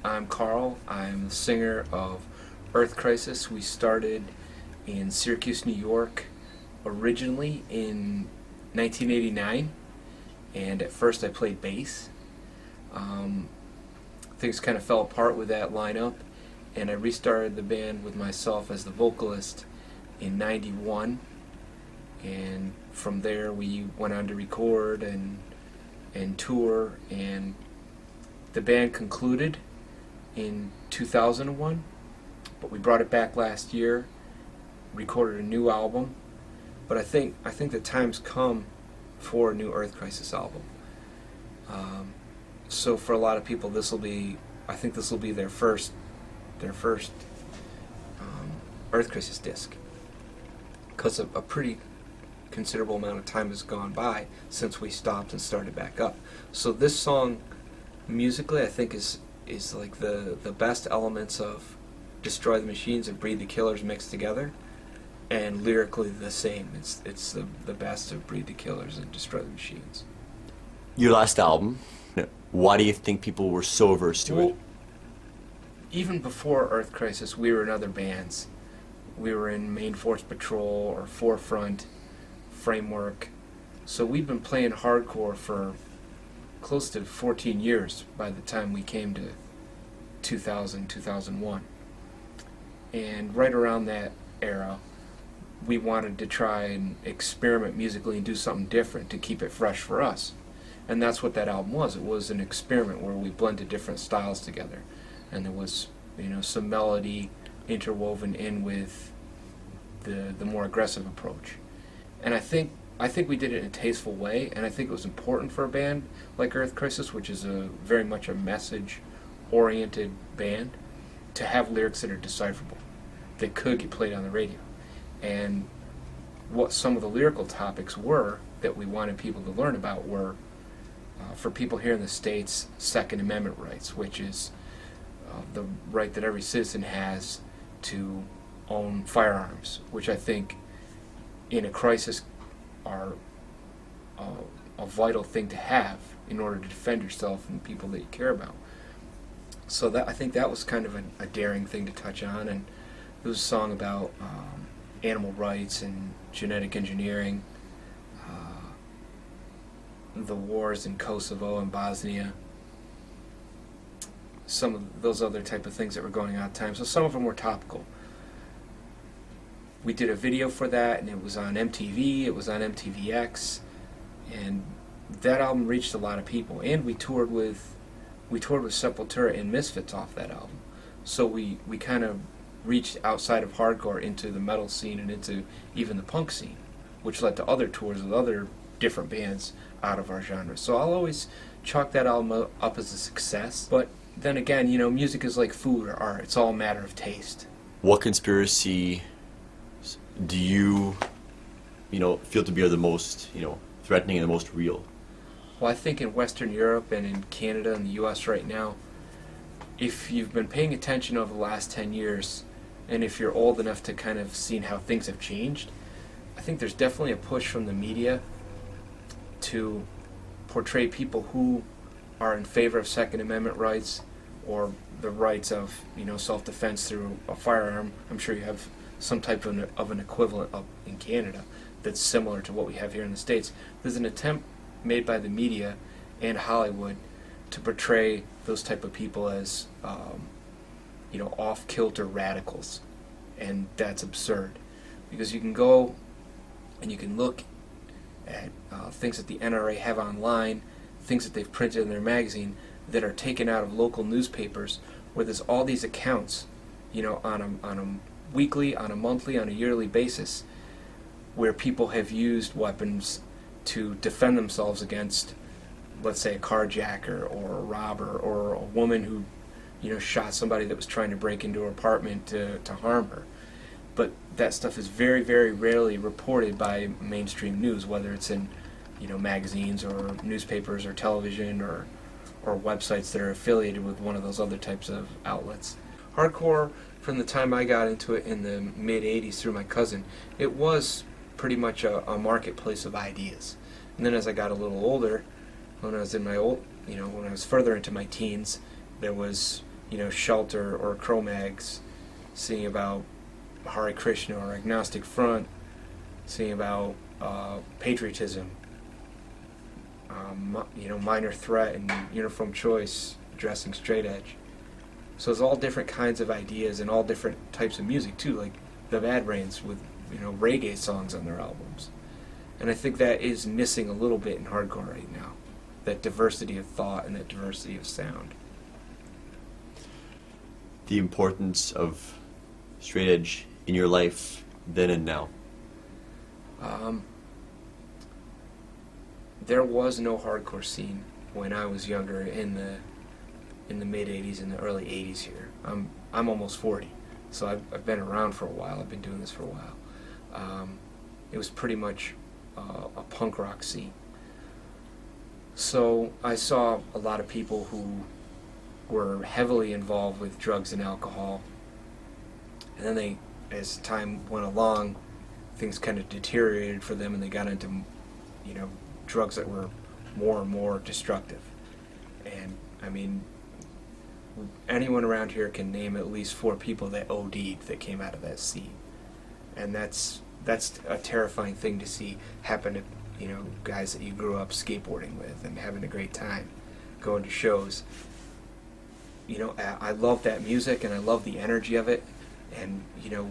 I'm Carl. I'm the singer of Earth Crisis. We started in Syracuse, New York, originally in 1989, and at first I played bass. Things kind of fell apart with that lineup, and I restarted the band with myself as the vocalist in '91, and from there we went on to record and tour, and the band concluded in 2001, but we brought it back last year, recorded a new album. But I think the time's come for a new Earth Crisis album. So for a lot of people, this will be their first Earth Crisis disc, because a pretty considerable amount of time has gone by since we stopped and started back up. So this song, musically, I think is like the best elements of Destroy the Machines and Breed the Killers mixed together, and lyrically the same. It's the best of Breed the Killers and Destroy the Machines. Your last album, why do you think people were so averse to it? Even before Earth Crisis, we were in other bands. We were in Main Force Patrol or Forefront, Framework. So we'd been playing hardcore for close to 14 years by the time we came to 2000, 2001. And right around that era, we wanted to try and experiment musically and do something different to keep it fresh for us. And that's what that album was. It was an experiment where we blended different styles together. And there was, some melody interwoven in with the more aggressive approach. And I think we did it in a tasteful way, and I think it was important for a band like Earth Crisis, which is very much a message-oriented band, to have lyrics that are decipherable, that could get played on the radio. And what some of the lyrical topics were that we wanted people to learn about were, for people here in the States, Second Amendment rights, which is the right that every citizen has to own firearms, which I think in a crisis are a vital thing to have in order to defend yourself and people that you care about. So I think that was kind of a daring thing to touch on, and it was a song about animal rights and genetic engineering, the wars in Kosovo and Bosnia, some of those other type of things that were going on at the time. So some of them were topical. We did a video for that, and it was on MTV, it was on MTVX, and that album reached a lot of people. And we toured with Sepultura and Misfits off that album. So we kind of reached outside of hardcore into the metal scene and into even the punk scene, which led to other tours with other different bands out of our genre. So I'll always chalk that album up as a success. But then again, music is like food or art. It's all a matter of taste. What conspiracy do you feel to be the most, threatening and the most real? Well, I think in Western Europe and in Canada and the U.S. right now, if you've been paying attention over the last 10 years, and if you're old enough to kind of seen how things have changed, I think there's definitely a push from the media to portray people who are in favor of Second Amendment rights or the rights of, self-defense through a firearm. I'm sure you have some type of an equivalent up in Canada that's similar to what we have here in the States. There's an attempt made by the media and Hollywood to portray those type of people as off-kilter radicals, and that's absurd, because you can go and you can look at things that the NRA have online, things that they've printed in their magazine that are taken out of local newspapers, where there's all these accounts, on a weekly, on a monthly, on a yearly basis, where people have used weapons to defend themselves against, let's say, a carjacker or a robber or a woman who, shot somebody that was trying to break into her apartment to harm her. But that stuff is very, very rarely reported by mainstream news, whether it's in, magazines or newspapers or television or websites that are affiliated with one of those other types of outlets. Hardcore, from the time I got into it in the mid-'80s through my cousin, it was pretty much a marketplace of ideas. And then as I got a little older, when I was in my when I was further into my teens, there was, Shelter or Cro-Mags, singing about Hare Krishna or Agnostic Front, singing about patriotism, Minor Threat and Uniform Choice addressing straight edge. So it's all different kinds of ideas and all different types of music too, like the Bad Brains with reggae songs on their albums. And I think that is missing a little bit in hardcore right now, that diversity of thought and that diversity of sound. The importance of straight edge in your life then and now. There was no hardcore scene when I was younger in the mid '80s and the early '80s here. I'm almost 40, so I've been around for a while. I've been doing this for a while. It was pretty much a punk rock scene. So I saw a lot of people who were heavily involved with drugs and alcohol, and then as time went along, things kind of deteriorated for them, and they got into drugs that were more and more destructive. And I mean, anyone around here can name at least 4 people that OD'd that came out of that scene, and that's a terrifying thing to see happen to guys that you grew up skateboarding with and having a great time, going to shows. I love that music and I love the energy of it, and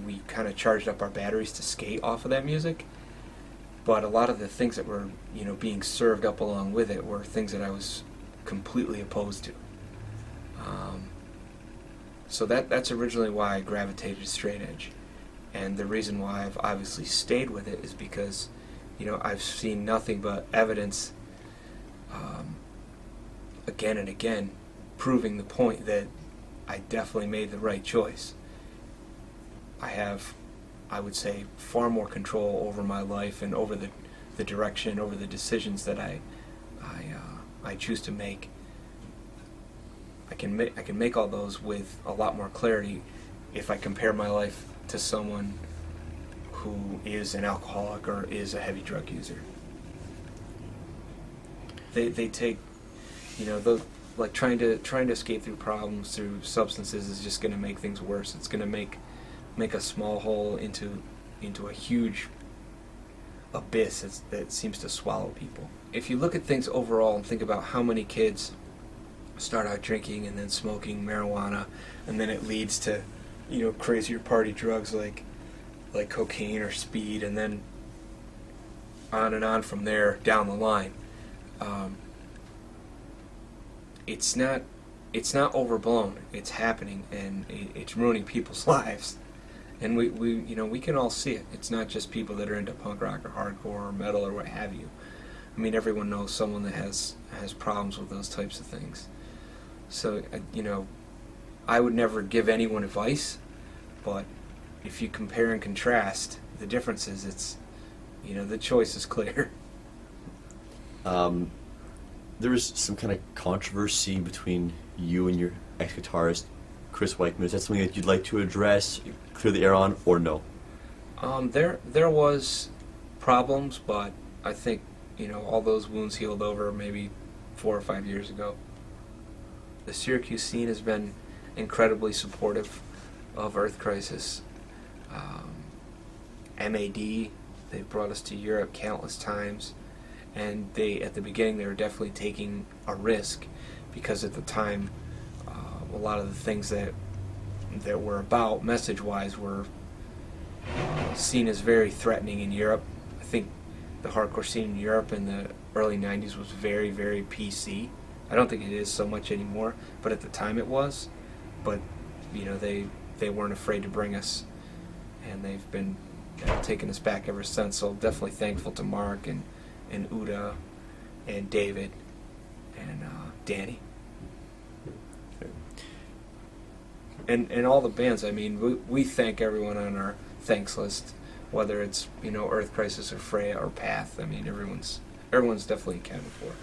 we kind of charged up our batteries to skate off of that music. But a lot of the things that were being served up along with it were things that I was completely opposed to. So that's originally why I gravitated to straight edge, and the reason why I've obviously stayed with it is because I've seen nothing but evidence again and again proving the point that I definitely made the right choice. I have, I would say, far more control over my life and over the direction, over the decisions that I choose to make. I can make all those with a lot more clarity if I compare my life to someone who is an alcoholic or is a heavy drug user. They take, like trying to escape through problems through substances is just going to make things worse. It's going to make a small hole into a huge abyss that seems to swallow people. If you look at things overall and think about how many kids start out drinking and then smoking marijuana, and then it leads to crazier party drugs like cocaine or speed, and then on and on from there down the line. It's not overblown. It's happening, and it's ruining people's lives. And we can all see it. It's not just people that are into punk rock or hardcore or metal or what have you. I mean, everyone knows someone that has problems with those types of things. So, I would never give anyone advice, but if you compare and contrast the differences, it's, the choice is clear. There was some kind of controversy between you and your ex-guitarist, Chris Weichman. Is that something that you'd like to address, clear the air on, or no? There was problems, but I think, all those wounds healed over maybe 4 or 5 years ago. The Syracuse scene has been incredibly supportive of Earth Crisis. MAD, they brought us to Europe countless times, and at the beginning they were definitely taking a risk, because at the time a lot of the things that were about message-wise were seen as very threatening in Europe. I think the hardcore scene in Europe in the early 90s was very, very PC. I don't think it is so much anymore, but at the time it was. But they weren't afraid to bring us, and they've been taking us back ever since. So definitely thankful to Mark and Uda and David and Danny and all the bands. I mean, we thank everyone on our thanks list, whether it's Earth Crisis or Freya or Path. I mean, everyone's definitely accounted for.